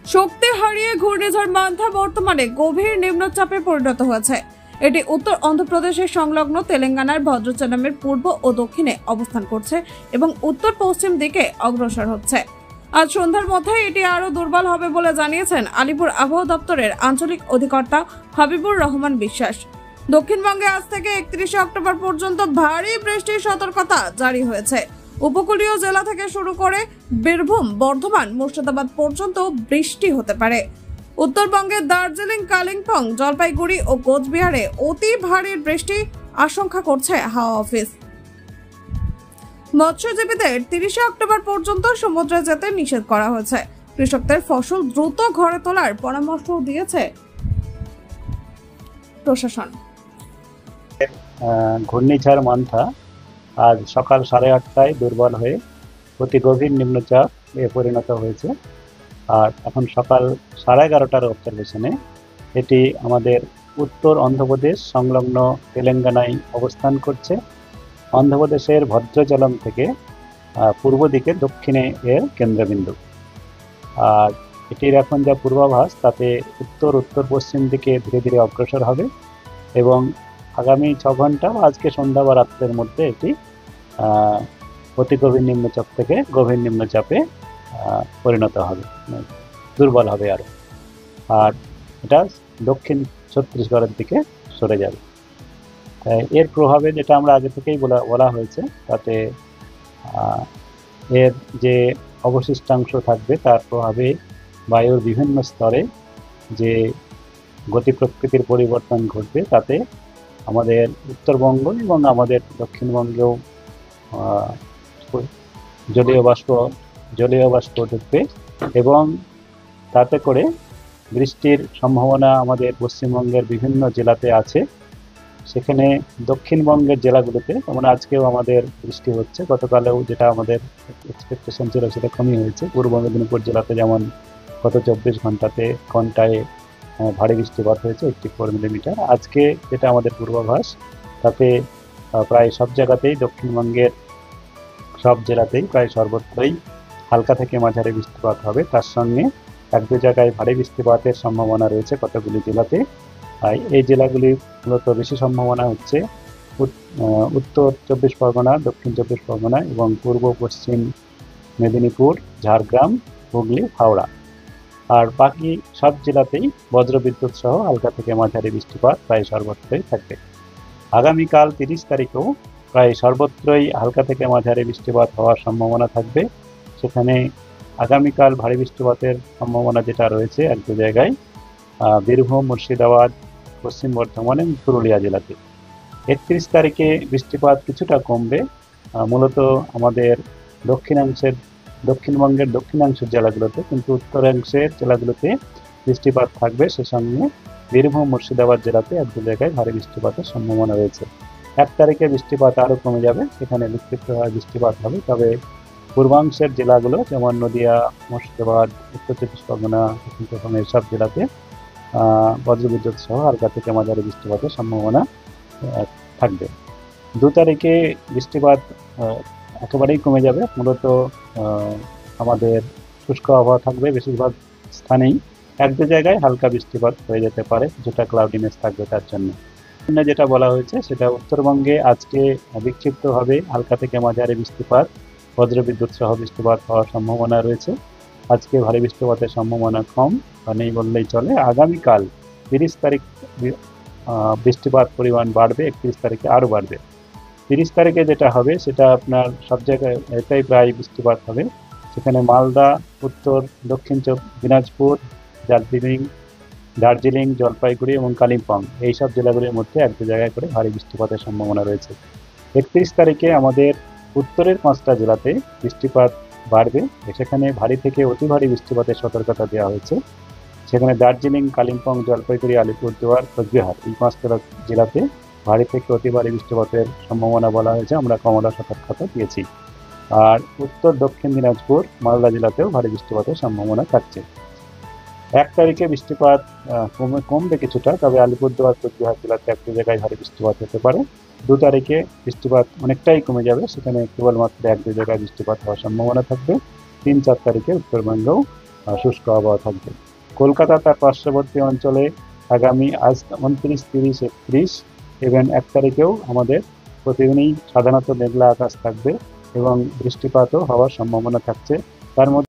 শক্তি হারিয়ে ঘূর্ণিঝড় মান্থা বর্তমানে গভীর নিম্নচাপে পরিণত হয়েছে। এটি উত্তর অন্ধ্রপ্রদেশের সংলগ্ন তেলেঙ্গানার ভদ্রাচলমের পূর্ব ও দক্ষিণে অবস্থান করছে এবং উত্তর পশ্চিম দিকে অগ্রসর হচ্ছে। আজ সন্ধ্যার মধ্যে এটি আরো দুর্বল হবে বলে জানিয়েছেন আলিপুর আবহাওয়া দপ্তরের আঞ্চলিক অধিকর্তা হাবিবুর রহমান বিশ্বাস। দক্ষিণবঙ্গে আজ থেকে 31 অক্টোবর পর্যন্ত ভারী বৃষ্টির সতর্কতা জারি হয়েছে। উপকূলীয় জেলা থেকে শুরু করে বীরভূম, বর্ধমান, মুর্শিদাবাদ পর্যন্ত বৃষ্টি হতে পারে। উত্তরবঙ্গের দার্জিলিং, কালিম্পং, জলপাইগুড়ি ও কোচবিহারে অতি ভারী বৃষ্টি আশঙ্কা করছে হাওয়া অফিস। মৎস্যজীবীদের 30 অক্টোবর পর্যন্ত সমুদ্রে যেতে নিষেধ করা হয়েছে। কৃষকদের ফসল দ্রুত ঘরে তোলার পরামর্শ দিয়েছে প্রশাসন। ঘূর্ণিঝড় মান্থা আজ সকাল 8:30টায় দুর্বল হয়ে অতি গভীর নিম্নচাপ পরিণত হয়েছে। আর এখন সকাল 11:30টার অবজারভেশনে এটি আমাদের উত্তর অন্ধ্রপ্রদেশ সংলগ্ন তেলেঙ্গানায় অবস্থান করছে। অন্ধ্রপ্রদেশের ভদ্রাচলম থেকে পূর্ব দিকে দক্ষিণে এর কেন্দ্রবিন্দু। আর এটির এখন যা পূর্বাভাস তাতে উত্তর উত্তর পশ্চিম দিকে ধীরে ধীরে অগ্রসর হবে এবং আগামী 6 ঘন্টা আজকে সন্ধ্যা বা রাত্রের মধ্যে এটি অতি গভীর নিম্নচাপ থেকে গভীর নিম্নচাপে পরিণত হবে, দুর্বল হবে আরও। আর এটা দক্ষিণ ছত্তিশগড়ের দিকে সরে যাবে। এর প্রভাবে যেটা আমরা আগে থেকেই বলা হয়েছে তাতে এর যে অবশিষ্টাংশ থাকবে তার প্রভাবে বায়ুর বিভিন্ন স্তরে যে গতি প্রকৃতির পরিবর্তন ঘটবে, তাতে আমাদের উত্তরবঙ্গ এবং আমাদের দক্ষিণবঙ্গেও জলীয় বাষ্প ঢুকবে এবং তাতে করে বৃষ্টির সম্ভাবনা আমাদের পশ্চিমবঙ্গের বিভিন্ন জেলাতে আছে। সেখানে দক্ষিণবঙ্গের জেলাগুলোতে যেমন আজকেও আমাদের বৃষ্টি হচ্ছে, গতকালেও যেটা আমাদের এক্সপেকটেশন ছিল সেটা কমই হয়েছে। পূর্ব মেদিনীপুর জেলাতে যেমন গত 24 ঘন্টায় ভারী বৃষ্টিপাত হয়েছে 84 মিলিমিটার। আজকে যেটা আমাদের পূর্বাভাস তাতে প্রায় সব জায়গাতেই দক্ষিণবঙ্গের সব জেলাতেই প্রায় সর্বত্রই হালকা থেকে মাঝারি বৃষ্টিপাত হবে। তার সঙ্গে 1-2 জায়গায় ভারী বৃষ্টিপাতের সম্ভাবনা রয়েছে কতগুলি জেলাতে। এই জেলাগুলি মূলত বেশি সম্ভাবনা হচ্ছে উত্তর 24 পরগনা, দক্ষিণ 24 পরগনা এবং পূর্ব পশ্চিম মেদিনীপুর, ঝাড়গ্রাম, হুগলি, হাওড়া। আর বাকি সব জেলাতেই বজ্রবিদ্যুৎ সহ হালকা থেকে মাঝারি বৃষ্টিপাত প্রায় সর্বত্রই থাকবে। আগামীকাল 30 তারিখেও প্রায় সর্বত্রই হালকা থেকে মাঝারি বৃষ্টিপাত হওয়ার সম্ভাবনা থাকবে। সেখানে আগামীকাল ভারী বৃষ্টিপাতের সম্ভাবনা যেটা রয়েছে 1-2 জায়গায় বীরভূম, মুর্শিদাবাদ, পশ্চিম বর্ধমান এবং পুরুলিয়া জেলাতে। 31 তারিখে বৃষ্টিপাত কিছুটা কমবে, মূলত আমাদের দক্ষিণবঙ্গের দক্ষিণাংশের জেলাগুলোতে, কিন্তু উত্তরাংশের জেলাগুলোতে বৃষ্টিপাত থাকবে। সে সঙ্গে বীরভূম, মুর্শিদাবাদ জেলাতে 1-2 জায়গায় ভারী বৃষ্টিপাতের সম্ভাবনা রয়েছে। 1 তারিখে বৃষ্টিপাত আরও কমে যাবে, সেখানে বিক্ষিপ্তভাবে বৃষ্টিপাত হবে। তবে পূর্বাংশের জেলাগুলো যেমন নদিয়া, মুর্শিদাবাদ, উত্তর 24 পরগনা, দক্ষিণ পরগনা এসব জেলাতে বজ্রবিদ্যুৎ সহ হালকা থেকে মাঝারি বৃষ্টিপাতের সম্ভাবনা থাকবে। 2 তারিখে বৃষ্টিপাত একেবারেই কমে যাবে, মূলত আমাদের শুষ্ক আবহাওয়া থাকবে বেশিরভাগ স্থানেই। 1-2 জায়গায় হালকা বৃষ্টিপাত হয়ে যেতে পারে, যেটা ক্লাউডিনেস থাকবে তার জন্য। যেটা বলা হয়েছে সেটা উত্তরবঙ্গে আজকে বিক্ষিপ্তভাবে হালকা থেকে মাঝারি বৃষ্টিপাত, বজ্রবিদ্যুৎ সহ বৃষ্টিপাত হওয়ার সম্ভাবনা রয়েছে। আজকে ভারী বৃষ্টিপাতের সম্ভাবনা কম বা নেই বললেই চলে। আগামীকাল 30 তারিখ বৃষ্টিপাত পরিমাণ বাড়বে, 31 তারিখে আরও বাড়বে। 30 তারিখে যেটা হবে সেটা আপনার সব জায়গায় এটাই প্রায় বৃষ্টিপাত হবে। সেখানে মালদা, উত্তর দক্ষিণ দিনাজপুর, দার্জিলিং, জলপাইগুড়ি এবং কালিম্পং এইসব জেলাগুলির মধ্যে 1-2 জায়গায় করে ভারী বৃষ্টিপাতের সম্ভাবনা রয়েছে। 31 তারিখে আমাদের উত্তরের 5টা জেলাতে বৃষ্টিপাত বাড়বে, সেখানে ভারী থেকে অতি ভারী বৃষ্টিপাতের সতর্কতা দেওয়া হয়েছে। সেখানে দার্জিলিং, কালিম্পং, জলপাইগুড়ি, আলিপুরদুয়ার, কোচবিহার এই 5টা জেলাতে ভারী থেকে অতি ভারী বৃষ্টিপাতের সম্ভাবনা বলা হয়েছে, আমরা কমলা সতর্কতা দিয়েছি। আর উত্তর দক্ষিণ দিনাজপুর, মালদা জেলাতেও ভারী বৃষ্টিপাতের সম্ভাবনা থাকছে। 1 তারিখে বৃষ্টিপাত কমবে কিছুটা, তবে আলিপুরদুয়ার, কোচবিহার জেলাতে 1-2 জায়গায় ভারী বৃষ্টিপাত হতে পারে। 2 তারিখে বৃষ্টিপাত অনেকটাই কমে যাবে, সেখানে কেবলমাত্র 1-2 জায়গায় বৃষ্টিপাত হওয়ার সম্ভাবনা থাকবে। 3-4 তারিখে উত্তরবঙ্গেও শুষ্ক আবহাওয়া থাকবে। কলকাতা তার পার্শ্ববর্তী অঞ্চলে আগামী আজ 29, 30, 31 এবং 1 তারিখেও আমাদের প্রতিদিনই সাধারণত মেঘলা আকাশ থাকবে এবং বৃষ্টিপাতও হওয়ার সম্ভাবনা থাকছে। তার মধ্যে